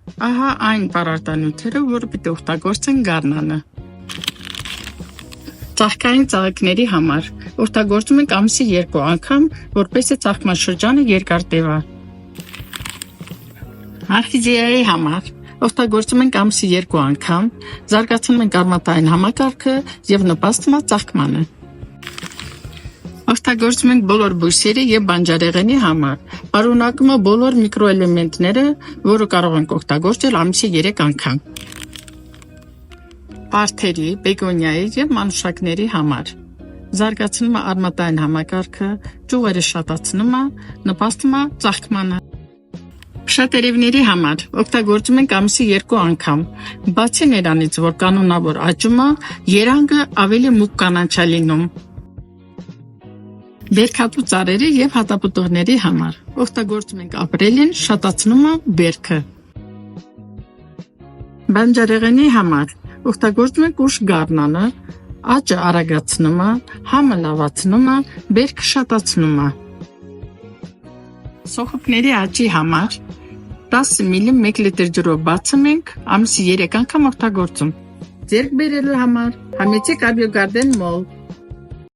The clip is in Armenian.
Ահա այն պարարտանյութերը, որը պիտի օգտագործեն գարնանը։ Ծաղկային ծաղիկների համար օգտագործում ենք ամսի 2 անգամ, որպեսզի ծաղկման երկար տևա։ Արխիզիայի համար օգտագործում ենք ամսի 2 անգամ, զարգացնում ենք արմատային համակարգը և նպաստում է ծաղկմանը։ Օգտագործում ենք բոլոր բույսերի և բանջարեղենի համար, պարունակում է բոլոր միկրոէլեմենտները, որը կարող ենք օգտագործել ամսի 3 անգամ։ Պարթերի, բեգոնիայի և մանուշակների համար զարգացնում է արմատային համակարգը, ճյուղերը շատացնում է, նպաստում է ծաղկմանը։ Փշատերևների համար օգտագործում ենք ամսի 2 անգամ, բացի նրանից, որ կանոնավոր աճում է, երանգը ավելի մուգ կանաչ է լինում։ Բերքատու ծառերի և հատապտուղների համար օգտագործում ենք ապրելին, շատացնում է բերքը։ Բանջարեղենի համար օգտագործում ենք ուշ գարնանը, աճը արագացնում է, համը լավացնում է, բերքը շատացնում է։ Սոխոքների աճի համար 10 մլ 1 լիտր ջրով բացում ենք, ամսի 3 անգամ օգտագործում։ Ձեռք բերելու համար համեցեք Աբիոգարդեն մոլ։